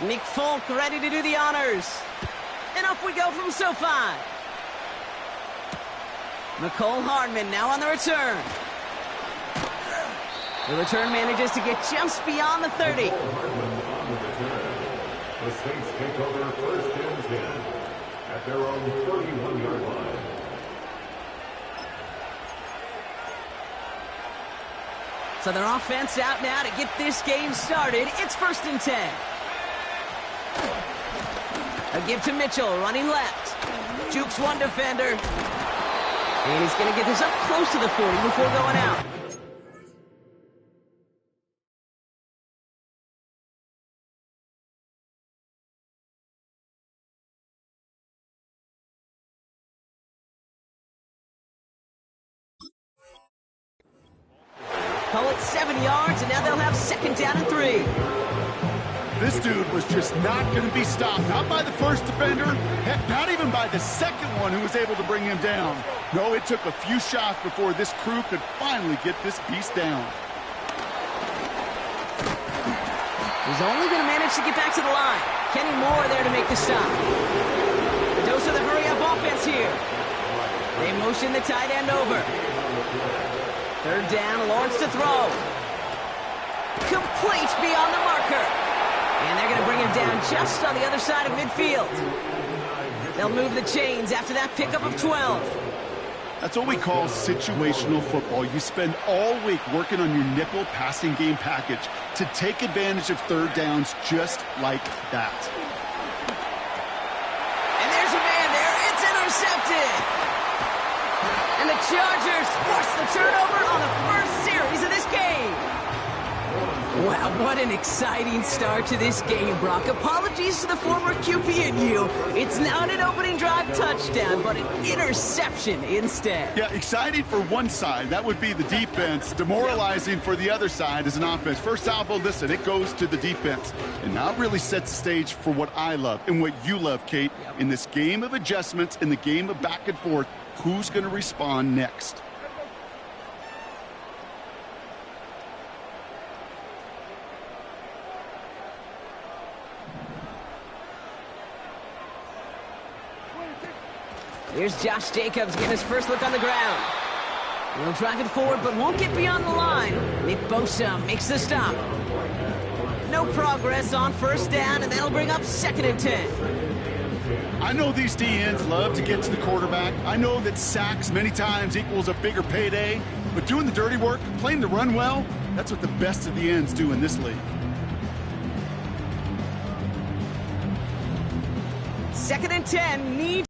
Nick Folk ready to do the honors. And off we go from SoFi. Nicole Hardman now on the return. The return manages to get just beyond the 30. The Saints take over first and 10 at their own 31-yard line. So their offense out now to get this game started. It's first and 10. A give to Mitchell, running left. Jukes one defender. And he's going to get this up close to the 40 before going out. Call it 7 yards, and now they'll have second down and 3. This dude was just not going to be stopped. Not by the first defender. Heck, not even by the second one who was able to bring him down. No, it took a few shots before this crew could finally get this beast down. He's only going to manage to get back to the line. Kenny Moore there to make the stop. A dose of the hurry-up offense here. They motion the tight end over. Third down, Lawrence to throw. Complete beyond the marker. And they're going to bring him down just on the other side of midfield. They'll move the chains after that pickup of 12. That's what we call situational football. You spend all week working on your nickel passing game package to take advantage of third downs just like that. And there's a man there. It's intercepted. And the Chargers force the turnover on the first series of this game. Wow, what an exciting start to this game, Brock. Apologies to the former QB and you. It's not an opening drive touchdown, but an interception instead. Yeah, exciting for one side. That would be the defense. Demoralizing for the other side as an offense. First salvo, listen, it goes to the defense. And now it really sets the stage for what I love and what you love, Kate. In this game of adjustments, in the game of back and forth, who's going to respond next? Here's Josh Jacobs getting his first look on the ground. He'll drive it forward, but won't get beyond the line. Nick Bosa makes the stop. No progress on first down, and that'll bring up second and 10. I know these DNs love to get to the quarterback. I know that sacks many times equals a bigger payday, but doing the dirty work, playing the run well, that's what the best of the ends do in this league. Second and 10, need.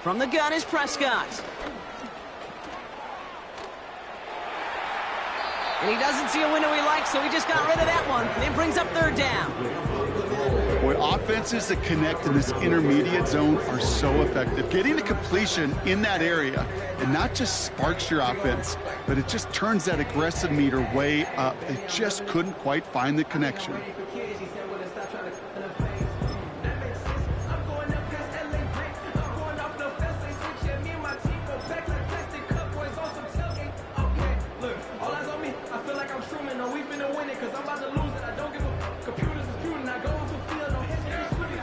From the gun is Prescott. And he doesn't see a window he likes, so he just got rid of that one. And it brings up third down. Boy, offenses that connect in this intermediate zone are so effective. Getting the completion in that area, and not just sparks your offense, but it just turns that aggressive meter way up. They just couldn't quite find the connection.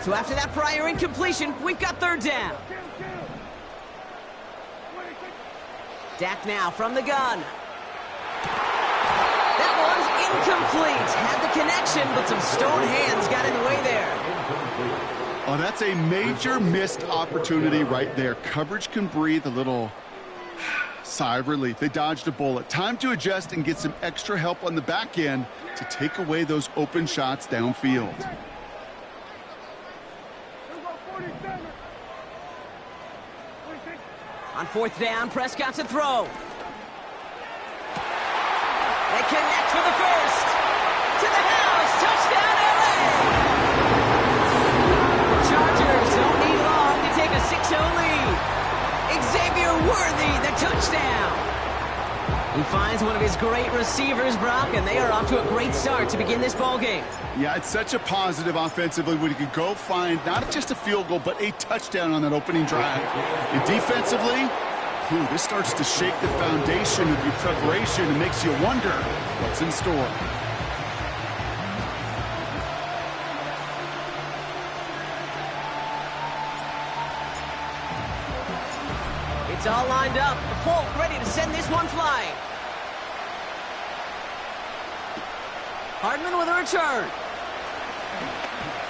So after that prior incompletion, we've got third down. Dak now from the gun. That one's incomplete. Had the connection, but some stone hands got in the way there. Oh, that's a major missed opportunity right there. Coverage can breathe a little sigh of relief. They dodged a bullet. Time to adjust and get some extra help on the back end to take away those open shots downfield. On fourth down, Prescott to throw. They connect for the first. To the house. Touchdown, LA! The Chargers don't need long to take a 6-0 lead. Xavier Worthy, the touchdown. He finds finds one of his great receivers, Brock, and they are off to a great start to begin this ball game. Yeah, it's such a positive offensively when you can go find not just a field goal, but a touchdown on that opening drive. And defensively, this starts to shake the foundation of your preparation and makes you wonder what's in store. It's all lined up. Folk ready to send this one flying. Hardman with a return.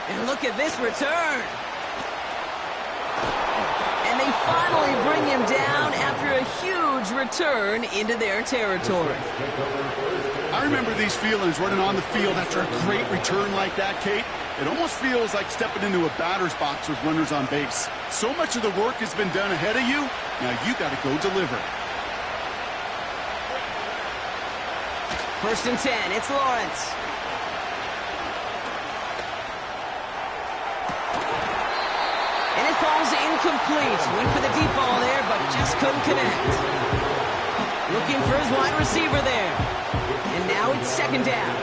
And look at this return. And they finally bring him down after a huge return into their territory. I remember these feelings running on the field after a great return like that, Kate. It almost feels like stepping into a batter's box with runners on base. So much of the work has been done ahead of you. Now you got to go deliver. 1st and 10. It's Lawrence. And it falls incomplete. Went for the deep ball there, but just couldn't connect. Looking for his wide receiver there. And now it's 2nd down.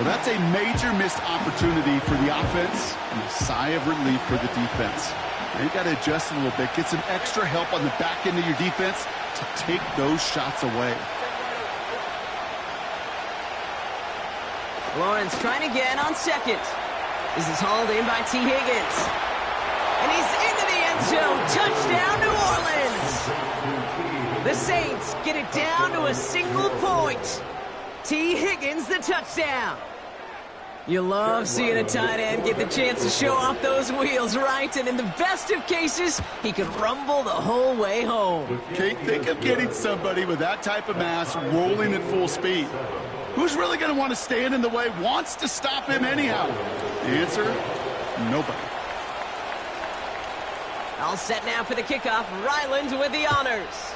Well, that's a major missed opportunity for the offense and a sigh of relief for the defense. Now you got to adjust a little bit, get some extra help on the back end of your defense to take those shots away. Lawrence trying again on 2nd. This is hauled in by T. Higgins. And he's into the end zone. Touchdown, New Orleans. The Saints get it down to a single point. T. Higgins, the touchdown. You love seeing a tight end get the chance to show off those wheels, right? And in the best of cases, he could rumble the whole way home. Kate, think of getting somebody with that type of mass rolling at full speed. Who's really going to want to stand in the way, wants to stop him anyhow? The answer, nobody. All set now for the kickoff. Ryland with the honors.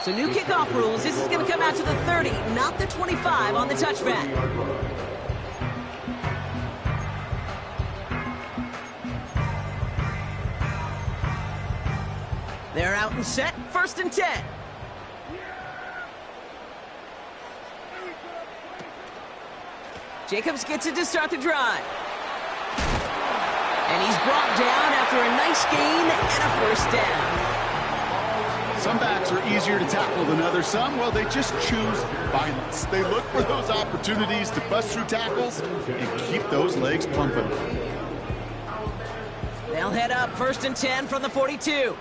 So new kickoff rules. This is going to come out to the 30, not the 25 on the touchback. They're out and set. 1st and 10. Jacobs gets it to start the drive. And he's brought down after a nice gain and a 1st down. Some backs are easier to tackle than others. Some, well, they just choose violence. They look for those opportunities to bust through tackles and keep those legs pumping. They'll head up 1st and 10 from the 42.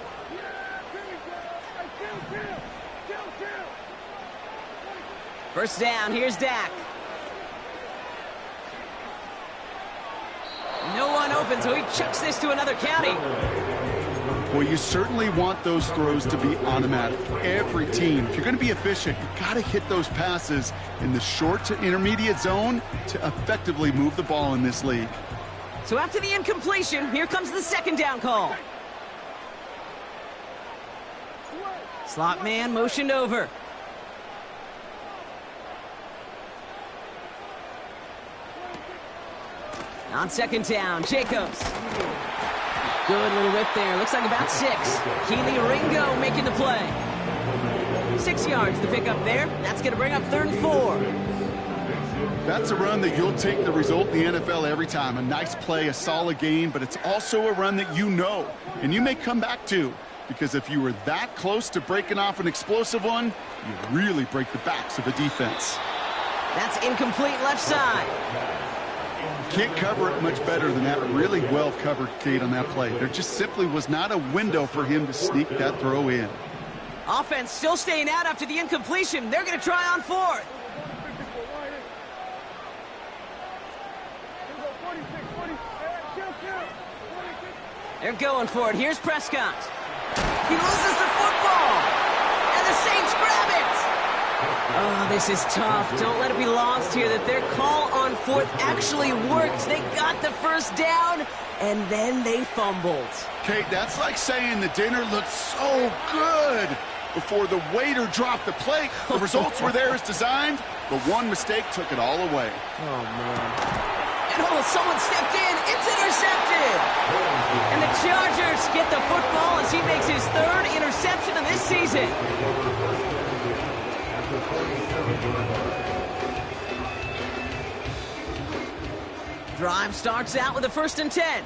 First down, here's Dak. No one open, so he chucks this to another county. Well, you certainly want those throws to be automatic. Every team, if you're going to be efficient, you got to hit those passes in the short to intermediate zone to effectively move the ball in this league. So after the incompletion, here comes the 2nd down call. Slot man motioned over. On 2nd down, Jacobs. Good little whip there. Looks like about 6. Keely Ringo making the play. 6 yards to pick up there. That's going to bring up 3rd and 4. That's a run that you'll take the result in the NFL every time. A nice play, a solid gain, but it's also a run that you know, and you may come back to, because if you were that close to breaking off an explosive one, you really break the backs of a defense. That's incomplete left side. Can't cover it much better than that. Really well covered, Kate, on that play. There just simply was not a window for him to sneak that throw in. Offense still staying out after the incompletion. They're going to try on 4th. They're going for it. Here's Prescott. He loses the football. And the Saints grab it. Oh, this is tough. Don't let it be lost here that their call on 4th actually worked. They got the 1st down, and then they fumbled. Kate, that's like saying the dinner looked so good before the waiter dropped the plate. The results were there as designed, but one mistake took it all away. Oh, man. And oh, someone stepped in. It's intercepted. And the Chargers get the football as he makes his third interception of this season. Drive starts out with a 1st and 10.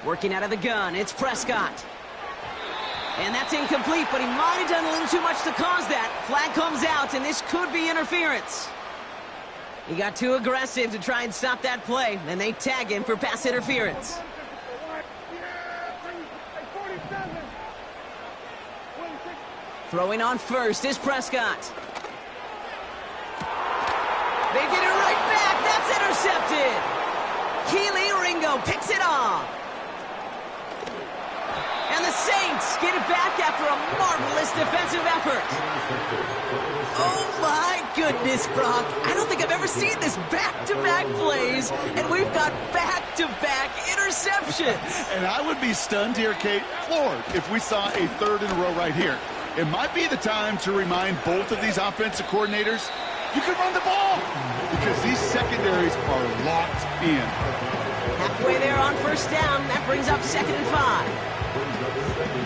Working out of the gun, it's Prescott. And that's incomplete, but he might have done a little too much to cause that. Flag comes out, and this could be interference. He got too aggressive to try and stop that play, and they tag him for pass interference. Throwing on first is Prescott. They get it right back. That's intercepted. Kelee Ringo picks it off. And the Saints get it back after a marvelous defensive effort. Oh my goodness, Brock. I don't think I've ever seen this back-to-back plays, and we've got back-to-back interceptions. And I would be stunned here, Kate, floored, if we saw a 3rd in a row right here. It might be the time to remind both of these offensive coordinators, you can run the ball, because these secondaries are locked in. Halfway there on 1st down, that brings up 2nd and 5.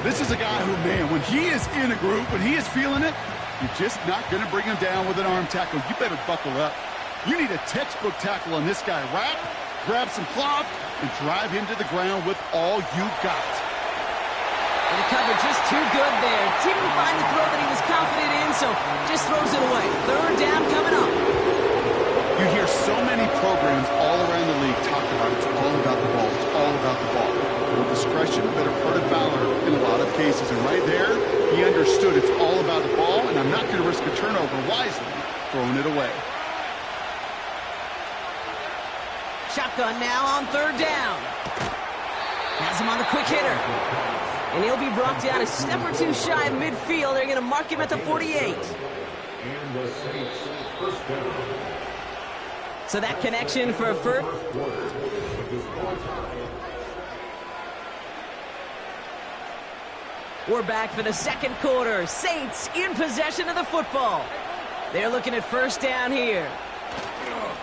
This is a guy who, man, when he is in a groove, when he is feeling it, you're just not going to bring him down with an arm tackle. You better buckle up. You need a textbook tackle on this guy. Wrap, grab some cloth, and drive him to the ground with all you got. And the cover just too good there. Didn't find the throw that he was confident in, so just throws it away. 3rd down coming up. You hear so many programs all around the league talk about it's all about the ball. It's all about the ball. With discretion, a better part of valor in a lot of cases. And right there, he understood it's all about the ball, and I'm not going to risk a turnover wisely, throwing it away. Shotgun now on 3rd down. Has him on the quick hitter. And he'll be brought down a step or two shy of midfield. They're going to mark him at the 48. And the Saints 1st down. So that connection for a first. We're back for the 2nd quarter. Saints in possession of the football. They're looking at 1st down here.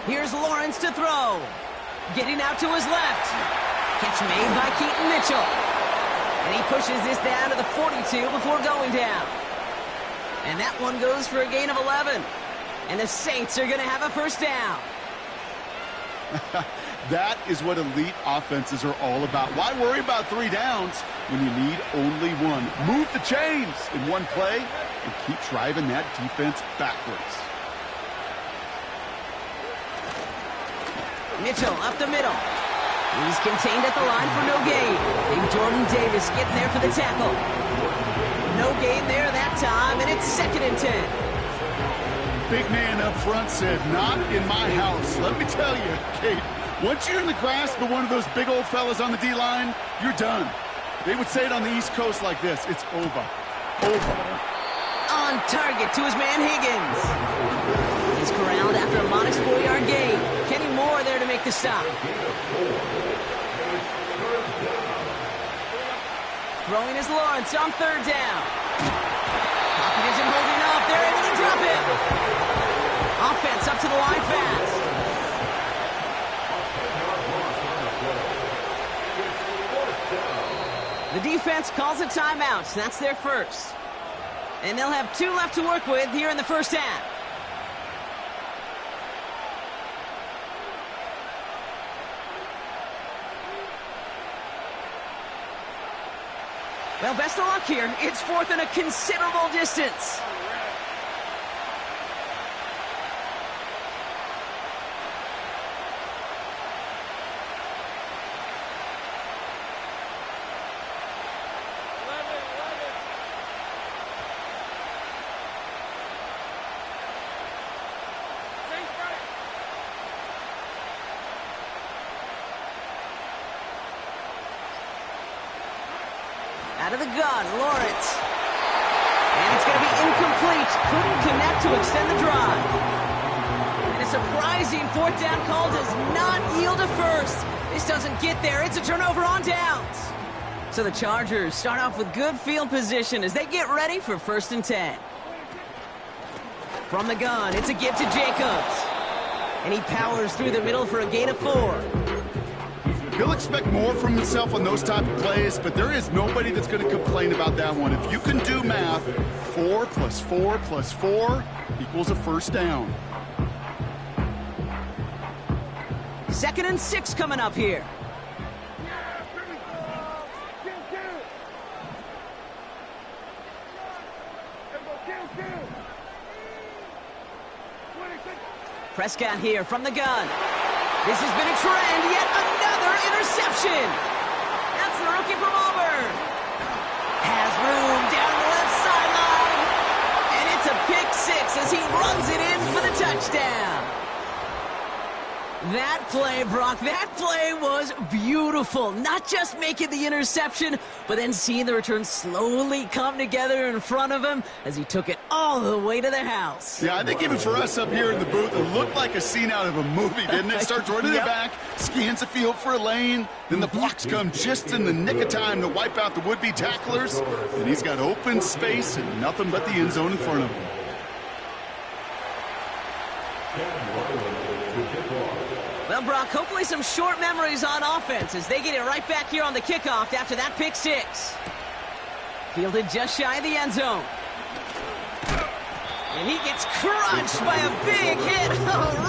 Here's Lawrence to throw. Getting out to his left. Catch made by Keaton Mitchell. And he pushes this down to the 42 before going down. And that one goes for a gain of 11. And the Saints are going to have a 1st down. That is what elite offenses are all about. Why worry about 3 downs when you need only one? Move the chains in one play and keep driving that defense backwards. Mitchell up the middle. He's contained at the line for no gain. Big Jordan Davis getting there for the tackle. No gain there that time, and it's 2nd and 10. Big man up front said, not in my house. Let me tell you, Kate, once you're in the grasp of one of those big old fellas on the D-line, you're done. They would say it on the East Coast like this, it's over. Over. On target to his man Higgins. He's corralled after a modest 4-yard gain. Kenny Moore there to make the stop. Throwing is Lawrence on 3rd down. Pocket isn't holding up. They're able to drop him. Offense up to the line fast. The defense calls a timeout. That's their first. And they'll have 2 left to work with here in the 1st half. Well, best of luck here. It's 4th and a considerable distance. Out of the gun, Lawrence. And it's going to be incomplete. Couldn't connect to extend the drive. And a surprising 4th down call does not yield a first. This doesn't get there. It's a turnover on downs. So the Chargers start off with good field position as they get ready for 1st and 10. From the gun, it's a give to Jacobs. And he powers through the middle for a gain of 4. He'll expect more from himself on those type of plays, but there is nobody that's going to complain about that one. If you can do math, 4 plus 4 plus 4 equals a 1st down. 2nd and 6 coming up here. Prescott here from the gun. This has been a trend, yet another interception. That's the rookie from Auburn. Has room down the left sideline. And it's a pick 6 as he runs it in for the touchdown. That play, Brock, that play was beautiful. Not just making the interception, but then seeing the return slowly come together in front of him as he took it all the way to the house. Yeah, I think even for us up here in the booth, it looked like a scene out of a movie, didn't it? Starts running it back, scans the field for a lane, then the blocks come just in the nick of time to wipe out the would-be tacklers, and he's got open space and nothing but the end zone in front of him. Well, Brock, hopefully some short memories on offense as they get it right back here on the kickoff after that pick 6. Fielded just shy of the end zone. And he gets crunched by a big hit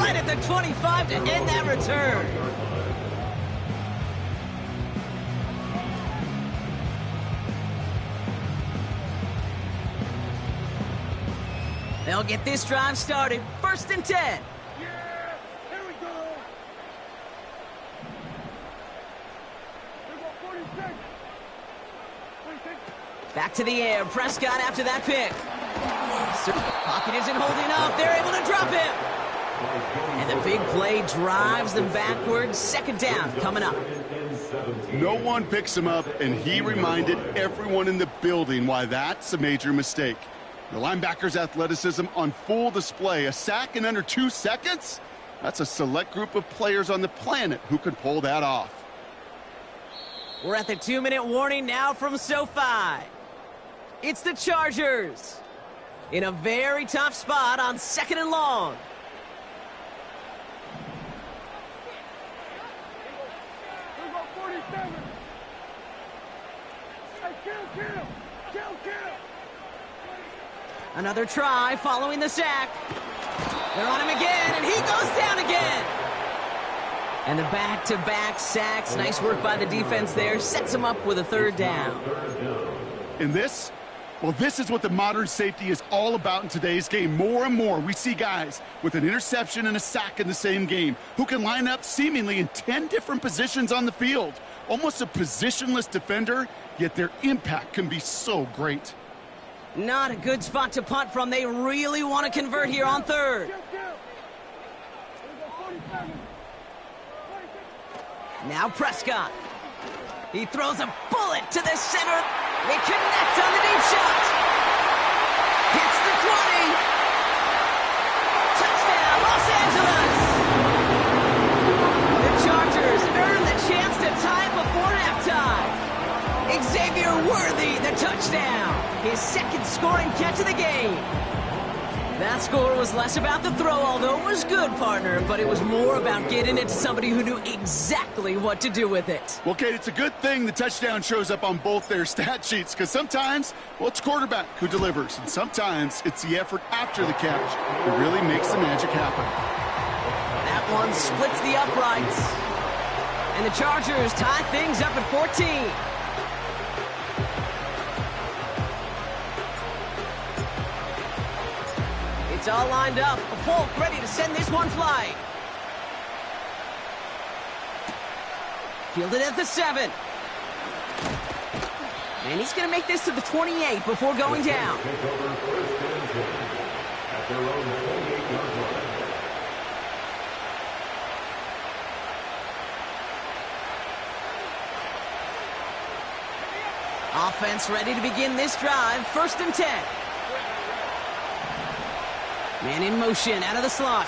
right at the 25 to end that return. They'll get this drive started. 1st and 10. Back to the air. Prescott after that pick. Pocket isn't holding up. They're able to drop him. And the big play drives them backwards. 2nd down coming up. No one picks him up, and he reminded everyone in the building why that's a major mistake. The linebacker's athleticism on full display. A sack in under 2 seconds? That's a select group of players on the planet who could pull that off. We're at the 2-minute warning now from SoFi. It's the Chargers in a very tough spot on 2nd and long. Another try following the sack. They're on him again, and he goes down again. And the back-to-back sacks. Nice work by the defense there. Sets him up with a 3rd down. And this? Well, this is what the modern safety is all about in today's game. More and more, we see guys with an interception and a sack in the same game who can line up seemingly in 10 different positions on the field. Almost a positionless defender, yet their impact can be so great. Not a good spot to punt from. They really want to convert here on 3rd. Now Prescott. He throws a bullet to the center. They connect on the deep shot. Hits the 20. Touchdown, Los Angeles. The Chargers earn the chance to tie before halftime. Xavier Worthy, the touchdown. His 2nd scoring catch of the game. That score was less about the throw, although it was good, partner, but it was more about getting it to somebody who knew exactly what to do with it. Well, Kate, it's a good thing the touchdown shows up on both their stat sheets, because sometimes, well, it's quarterback who delivers, and sometimes it's the effort after the catch that really makes the magic happen. That one splits the uprights. And the Chargers tie things up at 14. It's all lined up. Folk ready to send this one flying. Fielded at the 7. And he's going to make this to the 28 before going down. Offense ready to begin this drive. 1st and 10. Man in motion out of the slot.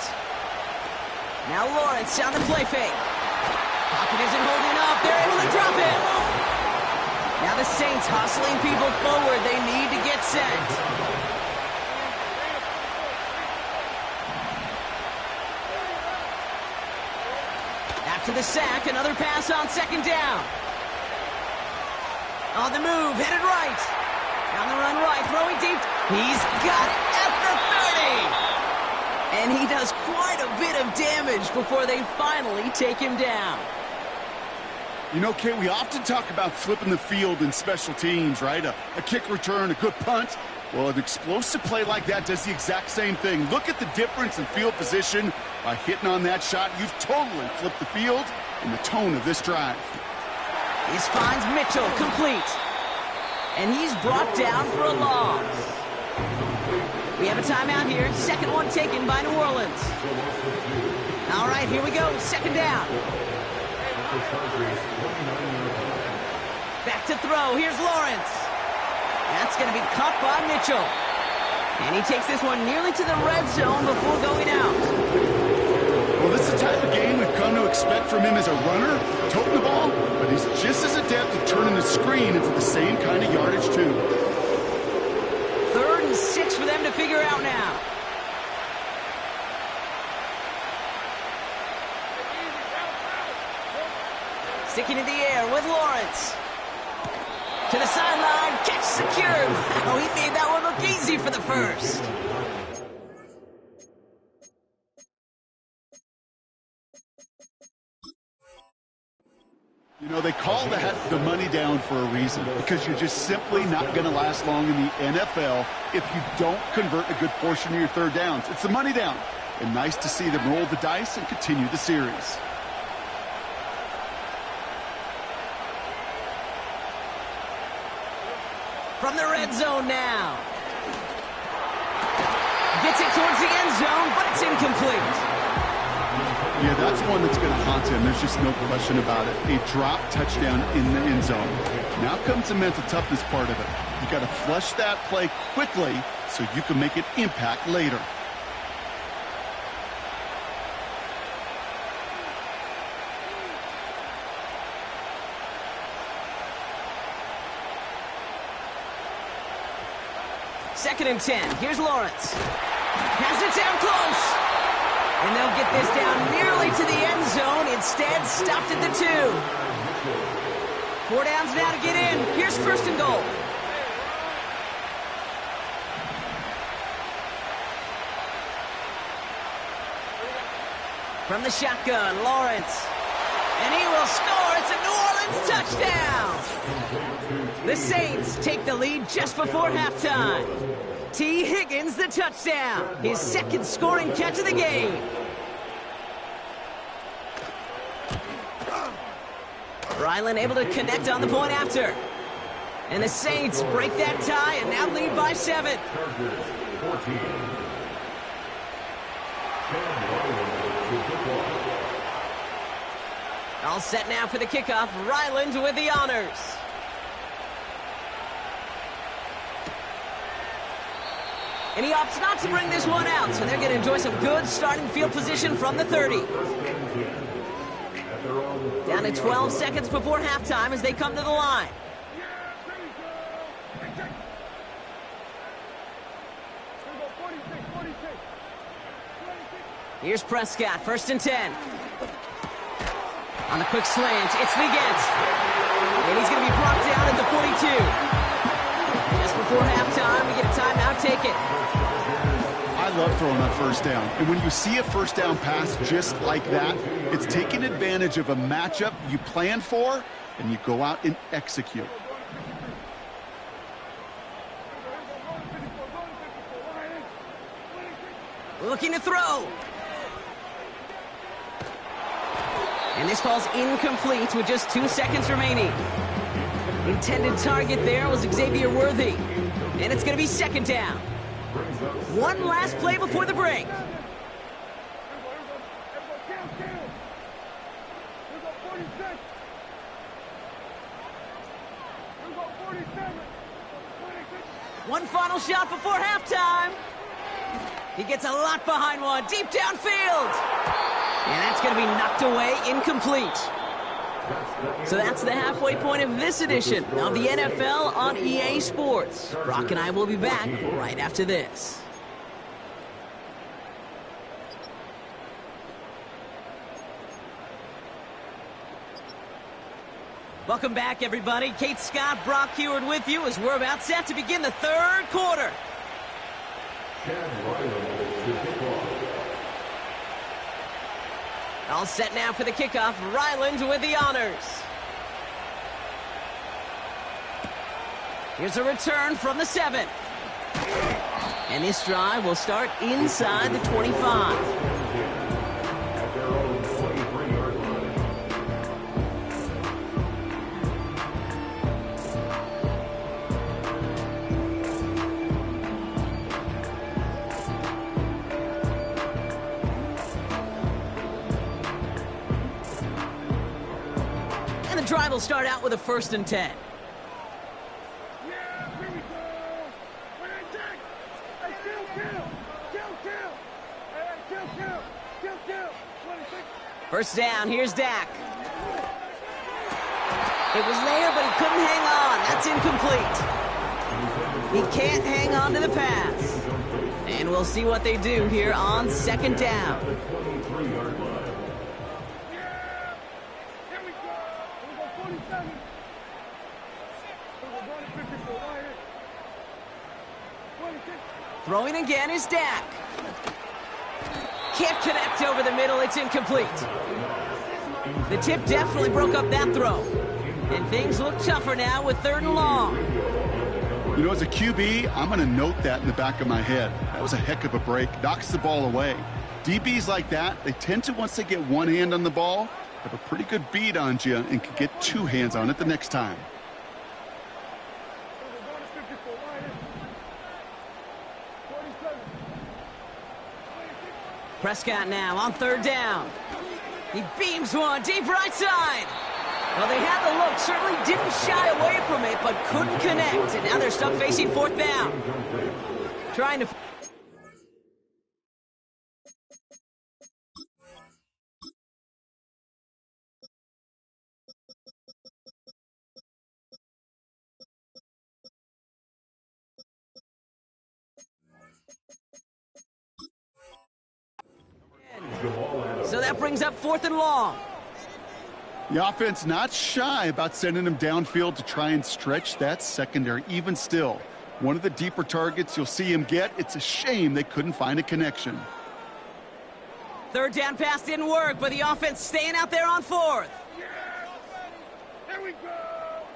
Now Lawrence on the play fake. Pocket isn't holding up. They're able to drop it. Now Now the Saints hustling people forward. They need to get sent. After the sack, another pass on second down. On the move, headed right. On the run right, throwing deep. He's got it at the 30. And he does quite a bit of damage before they finally take him down. You know, Kate, we often talk about flipping the field in special teams, right? A kick return, a good punt. Well, an explosive play like that does the exact same thing. Look at the difference in field position. By hitting on that shot, you've totally flipped the field and the tone of this drive. This finds Mitchell complete. And he's brought down for a loss. We have a timeout here. Second one taken by New Orleans. All right, here we go. Second down. Back to throw. Here's Lawrence. That's going to be caught by Mitchell. And he takes this one nearly to the red zone before going out. Well, this is the type of game we've come to expect from him as a runner, toting the ball, but he's just as adept at turning the screen into the same kind of yardage, too. 3rd and 6 for them to figure out now. Sticking in the air with Lawrence. To the sideline, catch secured. Wow, he made that one look easy for the first. You know, they call that the money down for a reason, because you're just simply not going to last long in the NFL if you don't convert a good portion of your third downs. It's the money down. And nice to see them roll the dice and continue the series. From the red zone now. Gets it towards the end zone, but it's incomplete. Yeah, that's one that's going to haunt him. There's just no question about it. A drop touchdown in the end zone. Now comes the mental toughness part of it. You got to flush that play quickly so you can make an impact later. Second and 10. Here's Lawrence. Has it down close. And they'll get this down nearly to the end zone. Instead, stopped at the 2. 4 downs now to get in. Here's first and goal. From the shotgun, Lawrence. And he will score. It's a New Orleans touchdown. The Saints take the lead just before halftime. T. Higgins, the touchdown. His second scoring catch of the game. Ryland able to connect on the point after. And the Saints break that tie and now lead by 7. All set now for the kickoff. Ryland with the honors. And he opts not to bring this one out, so they're going to enjoy some good starting field position from the 30. Down to 12 seconds before halftime as they come to the line. Here's Prescott, first and 10. On the quick slant, it's Legette. And he's going to be brought down at the 42. Just before halftime, we get a timeout, take it. I love throwing on first down. And when you see a first down pass just like that, it's taking advantage of a matchup you plan for, and you go out and execute. Looking to throw. And this falls incomplete with just 2 seconds remaining. Intended target there was Xavier Worthy. And it's going to be second down. One last play before the break. One final shot before halftime. He gets a lot behind one, deep downfield. And that's going to be knocked away, incomplete. So that's the halfway point of this edition of the NFL on EA Sports. Brock and I will be back right after this. Welcome back, everybody. Kate Scott, Brock Huard with you as we're about set to begin the third quarter. All set now for the kickoff. Ryland with the honors. Here's a return from the 7. And this drive will start inside the 25. And the drive will start out with a 1st and 10. First down, here's Dak. It was there, but he couldn't hang on. That's incomplete. He can't hang on to the pass. And we'll see what they do here on 2nd down. Throwing again is Dak. Can't connect over the middle. It's incomplete. The tip definitely broke up that throw. And things look tougher now with 3rd and long. You know, as a QB, I'm going to note that in the back of my head. That was a heck of a break. Knocks the ball away. DBs like that, they tend to, once they get one hand on the ball, have a pretty good beat on you and can get 2 hands on it the next time. Prescott now on 3rd down. He beams one deep right side. Well, they had the look, certainly didn't shy away from it, but couldn't connect. And now they're stuck facing 4th down. Trying to... So that brings up 4th and long. The offense not shy about sending him downfield to try and stretch that secondary. Even still, one of the deeper targets you'll see him get. It's a shame they couldn't find a connection. 3rd down pass didn't work, but the offense staying out there on 4th. Here we go.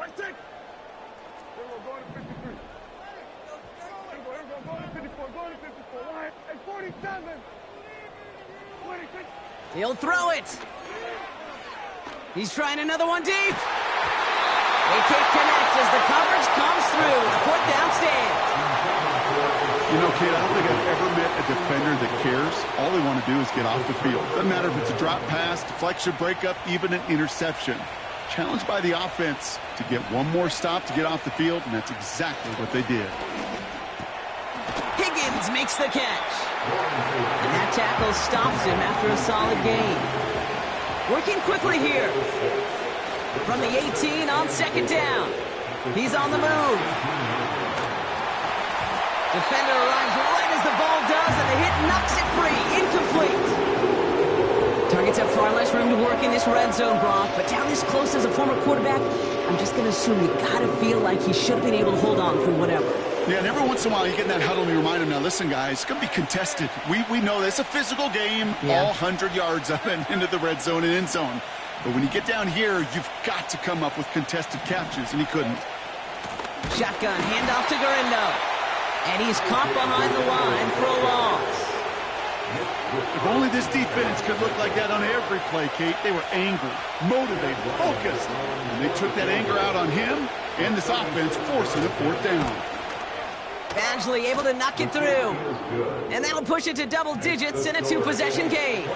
Right take. Here we go. Going to 53. Here we go. Going to 54. Going to 54. Right. And 47. 26. He'll throw it. He's trying another one deep. They can't connect as the coverage comes through. The 4th down stand. You know, kid, I don't think I've ever met a defender that cares. All they want to do is get off the field. Doesn't matter if it's a drop pass, deflection, breakup, even an interception. Challenged by the offense to get one more stop to get off the field, and that's exactly what they did. Higgins makes the catch. And that tackle stops him after a solid gain. Working quickly here. From the 18 on 2nd down. He's on the move. Defender arrives right as the ball does, and the hit knocks it free. Incomplete. Targets have far less room to work in this red zone, Brock, but down this close as a former quarterback, I'm just going to assume you got to feel like he should have been able to hold on through whatever. Yeah, and every once in a while you get in that huddle and you remind them, now listen, guys, it's going to be contested. We know this. It's a physical game, all 100 yards up and into the red zone and end zone. But when you get down here, you've got to come up with contested catches, and he couldn't. Shotgun, handoff to Garindo. And he's caught behind the line for a loss. If only this defense could look like that on every play, Kate. They were angry, motivated, focused. And they took that anger out on him and this offense, forcing a 4th down. Badgley able to knock it through. And that'll push it to double digits in a 2-possession game.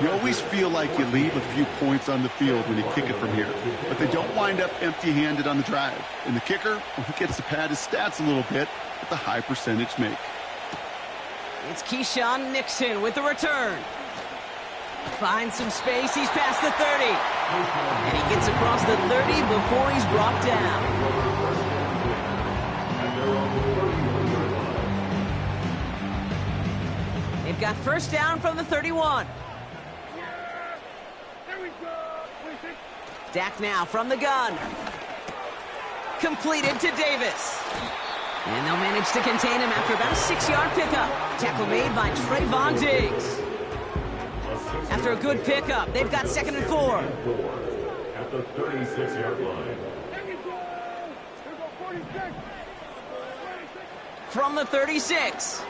You always feel like you leave a few points on the field when you kick it from here. But they don't wind up empty-handed on the drive. And the kicker, well, he gets to pad his stats a little bit with a high percentage make. It's Keyshawn Nixon with the return. Finds some space. He's past the 30. And he gets across the 30 before he's brought down. They've got first down from the 31. Dak now from the gun. Completed to Davis. And they'll manage to contain him after about a 6-yard pickup. Tackle made by Trayvon Diggs. After a good pickup, they've got 2nd and 4. At the 36-yard line. From the 36.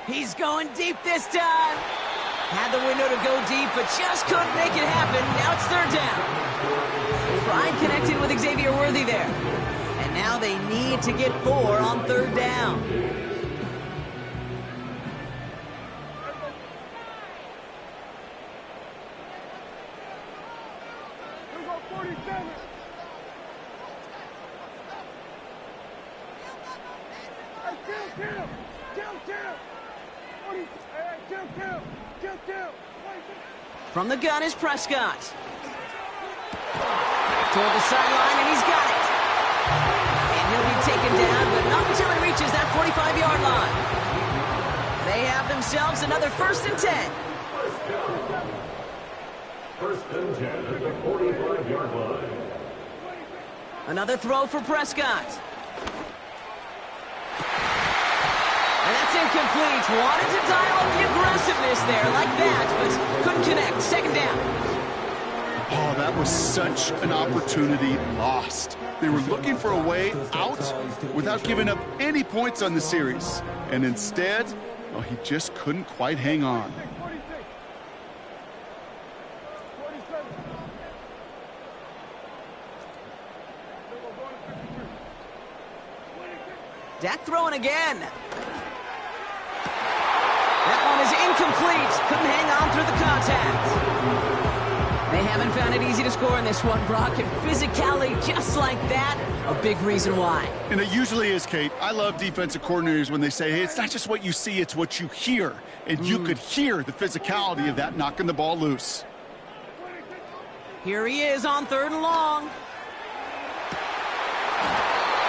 He's going deep this time. Had the window to go deep, but just couldn't make it happen. Now it's 3rd down. Pride connected with Xavier Worthy there. And now they need to get 4 on 3rd down. From the gun is Prescott. Toward the sideline, and he's got it. And he'll be taken down, but not until he reaches that 45-yard line. They have themselves another 1st and 10. 1st and 10 at the 45-yard line. Another throw for Prescott. And that's incomplete. Wanted to dial up the aggressiveness there like that, but couldn't connect. 2nd down. Oh, that was such an opportunity lost. They were looking for a way out without giving up any points on the series. And instead, well, he just couldn't quite hang on. Dak throwing again. That one is incomplete. Couldn't hang on through the contact. They haven't found it easy to score in this one, Brock. And physicality just like that, a big reason why. And it usually is, Kate. I love defensive coordinators when they say, hey, it's not just what you see, it's what you hear. And you could hear the physicality of that knocking the ball loose. Here he is on 3rd and long.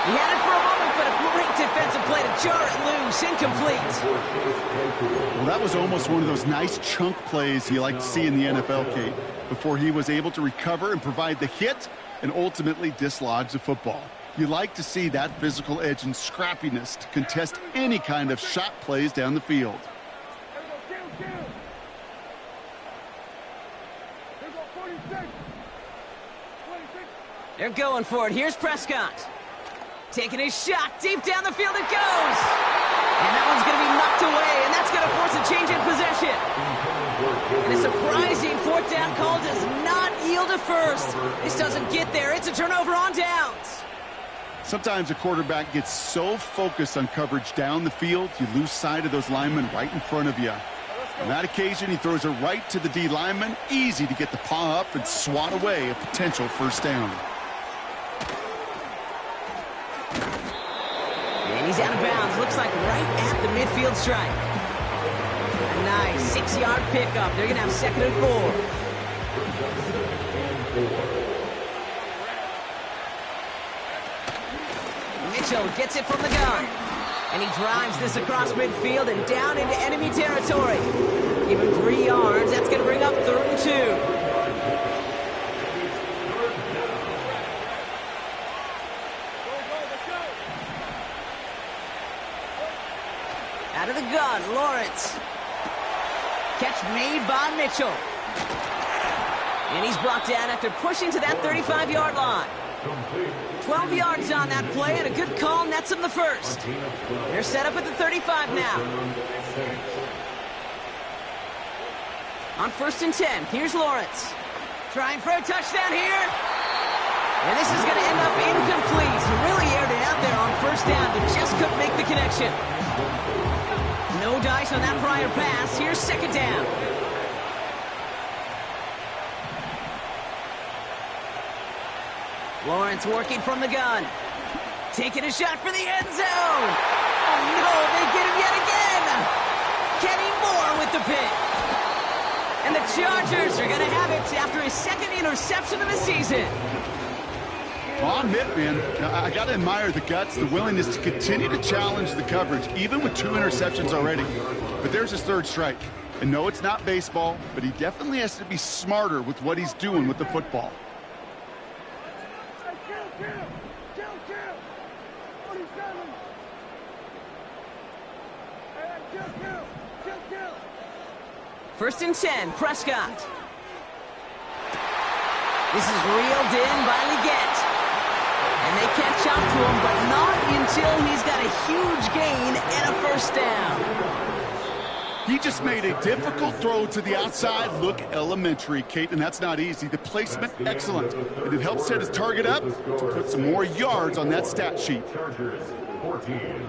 He had it for a moment, but a great defensive play to jar it loose. Incomplete. Well, that was almost one of those nice chunk plays you like to see in the NFL, Kate, before he was able to recover and provide the hit and ultimately dislodge the football. You like to see that physical edge and scrappiness to contest any kind of shot plays down the field. They're going for it. Here's Prescott. Taking his shot. Deep down the field it goes. And that one's going to be knocked away, and that's going to force a change in possession. And a surprising 4th down call does not yield a 1st. This doesn't get there. It's a turnover on downs. Sometimes a quarterback gets so focused on coverage down the field, you lose sight of those linemen right in front of you. On that occasion, he throws it right to the D lineman. Easy to get the paw up and swat away a potential 1st down. And he's out of bounds. Looks like right at the midfield stripe. A nice 6-yard pickup. They're going to have 2nd and 4. Mitchell gets it from the gun. And he drives this across midfield and down into enemy territory. Even 3 yards. That's going to bring up 3rd and 2. Out of the gun, Lawrence. Catch made by Mitchell. And he's brought down after pushing to that 35-yard line. 12 yards on that play, and a good call nets him the 1st. They're set up at the 35 now. On 1st and 10, here's Lawrence. Trying for a touchdown here. And this is going to end up incomplete. He really aired it out there on 1st down, but just couldn't make the connection. No dice on that prior pass. Here's 2nd down. Lawrence working from the gun. Taking a shot for the end zone. Oh, no, they get him yet again. Kenny Moore with the pick. And the Chargers are going to have it after his second interception of the season. Well, I'll admit, man, I got to admire the guts, the willingness to continue to challenge the coverage, even with 2 interceptions already. But there's his 3rd strike. And no, it's not baseball, but he definitely has to be smarter with what he's doing with the football. First and 10, Prescott. This is reeled in by Leggett. And they catch up to him, but not until he's got a huge gain and a first down. He just made a difficult throw to the outside look elementary, Kate, and that's not easy. The placement, excellent. And it helps set his target up to put some more yards on that stat sheet. Chargers 14.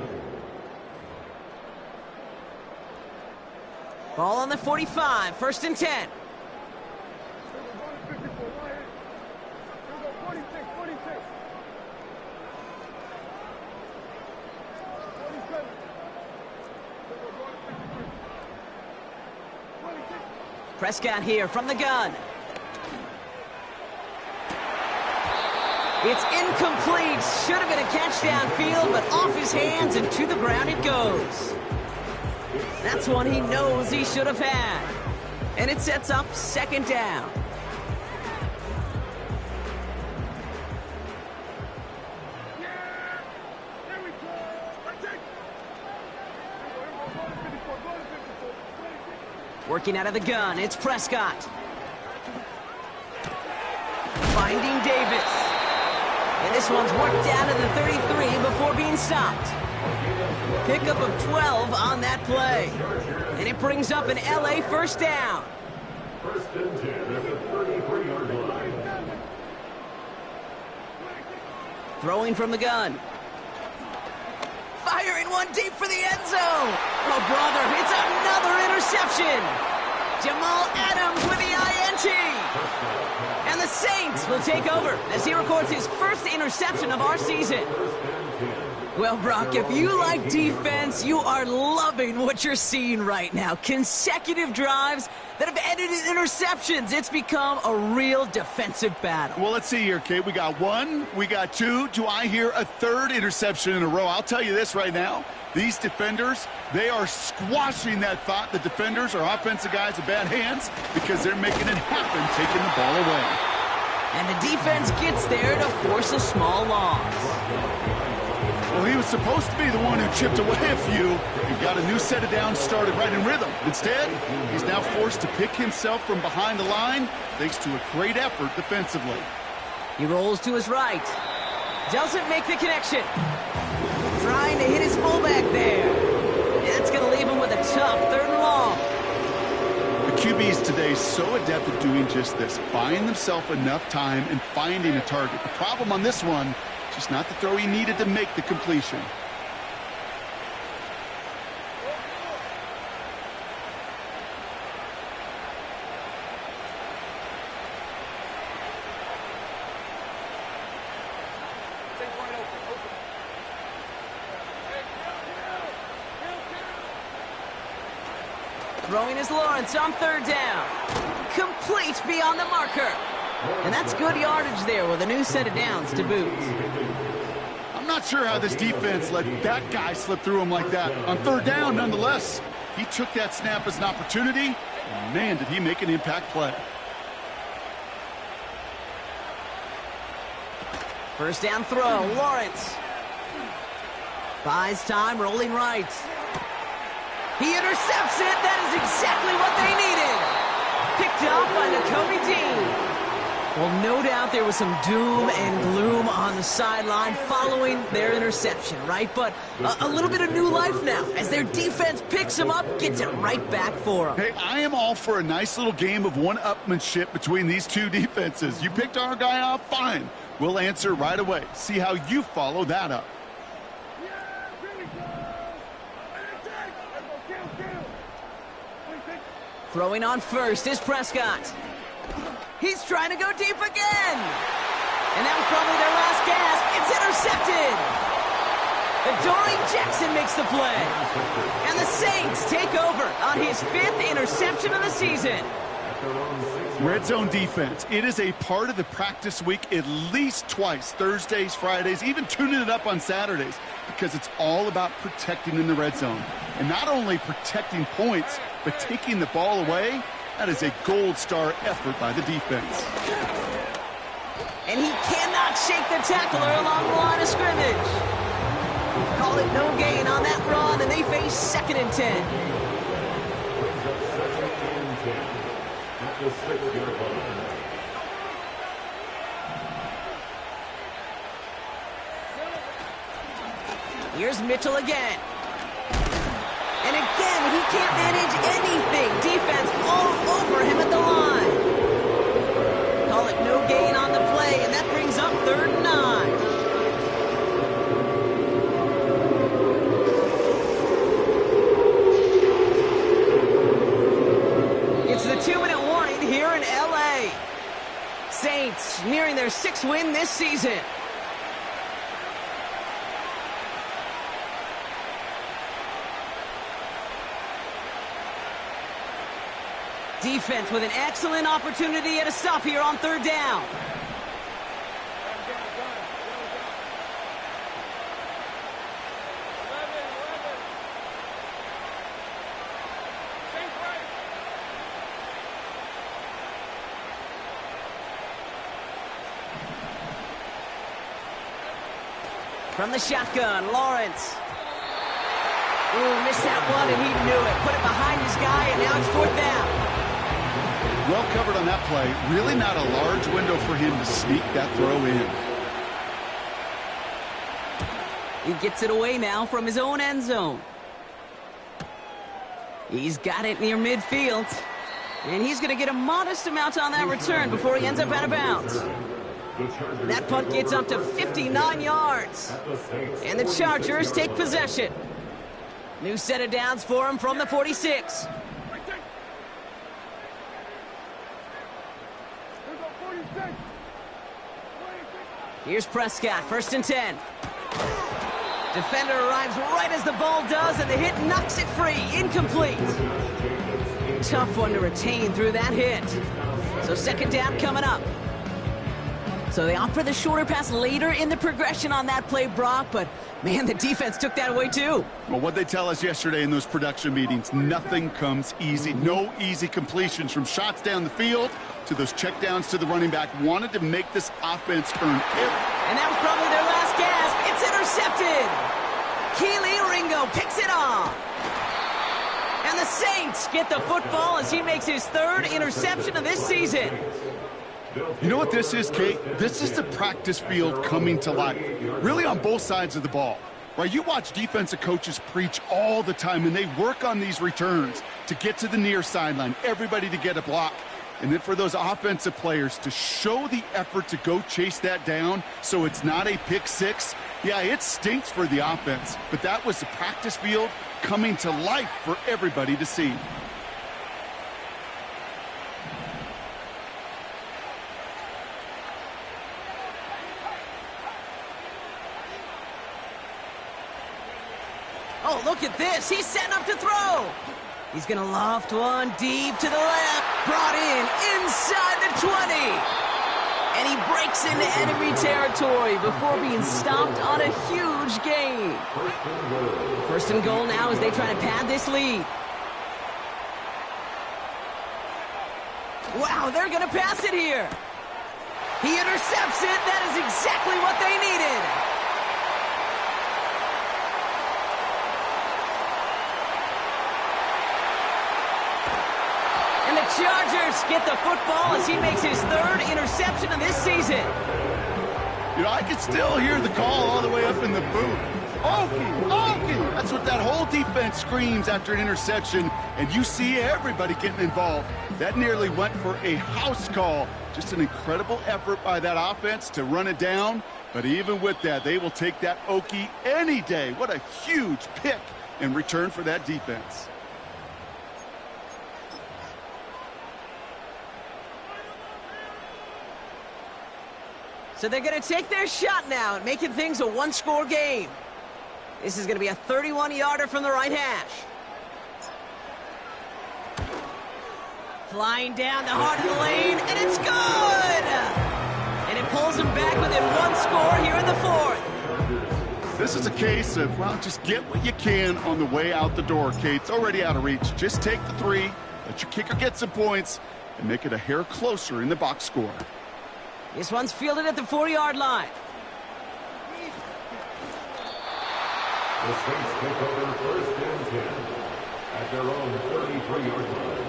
Ball on the 45, first and 10. Prescott here from the gun. It's incomplete. Should have been a catch downfield, but off his hands and to the ground it goes. That's one he knows he should have had. And it sets up second down. Working out of the gun, it's Prescott. Finding Davis. And this one's worked down to the 33 before being stopped. Pickup of 12 on that play. And it brings up an LA first down. First and 10 at the 33-yard line. Throwing from the gun. Firing one deep for the end zone. Oh, brother, it's another interception. Jamal Adams with the INT. And the Saints will take over as he records his first interception of our season. Well, Brock, if you like defense, you are loving what you're seeing right now. Consecutive drives that have ended in interceptions. It's become a real defensive battle. Well, let's see here, Kate. We got 1, we got 2. Do I hear a 3rd interception in a row? I'll tell you this right now. These defenders, they are squashing that thought. The defenders are offensive guys with bad hands because they're making it happen, taking the ball away. And the defense gets there to force a small loss. Well, he was supposed to be the one who chipped away a few and got a new set of downs started right in rhythm. Instead, he's now forced to pick himself from behind the line thanks to a great effort defensively. He rolls to his right. Doesn't make the connection. Trying to hit his fullback there. That's going to leave him with a tough 3rd and long. The QBs today so adept at doing just this, buying themselves enough time and finding a target. The problem on this one, just not the throw he needed to make the completion. Throwing is Lawrence on 3rd down. Complete beyond the marker. And that's good yardage there with a new set of downs to boot. I'm not sure how this defense let that guy slip through him like that. On 3rd down, nonetheless, he took that snap as an opportunity, and man, did he make an impact play. First down throw, Lawrence. Buys time, rolling right. He intercepts it. That is exactly what they needed. Picked up by Nakobe Dean. Well, no doubt there was some doom and gloom on the sideline following their interception, right? But a little bit of new life now as their defense picks them up, gets it right back for them. Hey, I am all for a nice little game of one-upmanship between these two defenses. You picked our guy off, fine. We'll answer right away. See how you follow that up. Throwing on first is Prescott. He's trying to go deep again. And that was probably their last gasp. It's intercepted. Adoree Jackson makes the play. And the Saints take over on his 5th interception of the season. at their own 6-yard Red zone defense. It is a part of the practice week at least twice, Thursdays, Fridays, even tuning it up on Saturdays, because it's all about protecting in the red zone. And not only protecting points, but taking the ball away. That is a gold star effort by the defense. And he cannot shake the tackler along the line of scrimmage. Call it no gain on that run, and they face 2nd and 10. brings up 2nd and 10 at the 6-yard line. Here's Mitchell again. And again, he can't manage anything. Defense all over him at the line. Call it no gain on the play, and that brings up 3rd and 9. It's the 2-minute warning here in L.A. Saints nearing their 6th win this season. Defense with an excellent opportunity at a stop here on 3rd down. From the shotgun, Lawrence. Ooh, missed that one, and he knew it. Put it behind his guy, and now it's 4th down. Well covered on that play. Really not a large window for him to sneak that throw in. He gets it away now from his own end zone. He's got it near midfield. And he's going to get a modest amount on that return before he ends up out of bounds. That punt gets up to 59 yards. And the Chargers take possession. New set of downs for him from the 46. Here's Prescott, 1st and 10. Defender arrives right as the ball does, and the hit knocks it free. Incomplete. Tough one to retain through that hit. So 2nd down coming up. So they opt for the shorter pass later in the progression on that play, Brock, but man, the defense took that away too. Well, what they tell us yesterday in those production meetings, nothing comes easy. No easy completions from shots down the field to those checkdowns to the running back. Wanted to make this offense earn every. And that was probably their last gasp. It's intercepted. Keely Ringo picks it off. And the Saints get the football as he makes his 3rd interception of this season. You know what this is, Kate? This is the practice field coming to life, really on both sides of the ball. Right? You watch defensive coaches preach all the time, and they work on these returns to get to the near sideline, everybody to get a block. And then for those offensive players to show the effort to go chase that down so it's not a pick six. Yeah, it stinks for the offense, but that was the practice field coming to life for everybody to see. Oh, look at this. He's setting up to throw. He's going to loft one deep to the left. Brought in inside the 20. And he breaks into enemy territory before being stopped on a huge gain. 1st and goal now as they try to pad this lead. Wow, they're going to pass it here. He intercepts it. That is exactly what they needed. And the Chargers get the football as he makes his 3rd interception of this season. You know, I can still hear the call all the way up in the booth. Okie, Okie! That's what that whole defense screams after an interception, and you see everybody getting involved. That nearly went for a house call. Just an incredible effort by that offense to run it down, but even with that, they will take that Okie any day. What a huge pick in return for that defense. So they're going to take their shot now at making things a one-score game. This is going to be a 31-yarder from the right hash. Flying down the heart of the lane, and it's good! And it pulls him back within one score here in the fourth. This is a case of, well, just get what you can on the way out the door, Kate. It's already out of reach. Just take the three, let your kicker get some points, and make it a hair closer in the box score. This one's fielded at the 4-yard line. The Saints take over first and 10 at their own 33-yard line.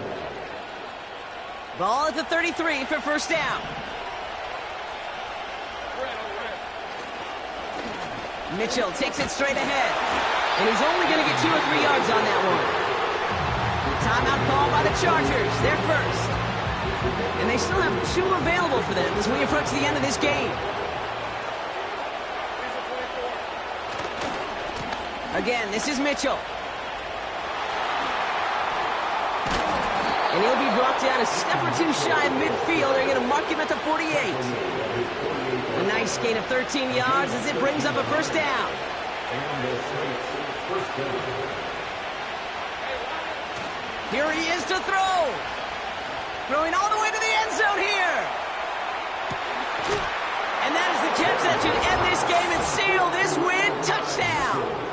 Ball at the 33 for first down. Mitchell takes it straight ahead. And he's only going to get 2 or 3 yards on that one. Timeout call by the Chargers. They're first. And they still have 2 available for them as we approach the end of this game. Again, this is Mitchell. And he'll be brought down a step or 2 shy of midfield. They're going to mark him at the 48. A nice gain of 13 yards as it brings up a first down. Here he is to throw. Throwing all the way to the end zone here. And that is the catch that should end this game and seal this win. Touchdown.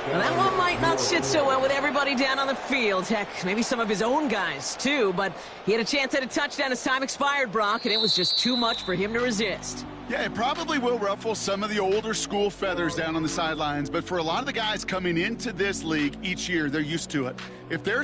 Well, that one might not sit so well with everybody down on the field. Heck, maybe some of his own guys, too. But he had a chance at a touchdown as time expired, Brock, and it was just too much for him to resist. Yeah, it probably will ruffle some of the older school feathers down on the sidelines. But for a lot of the guys coming into this league each year, they're used to it. If there's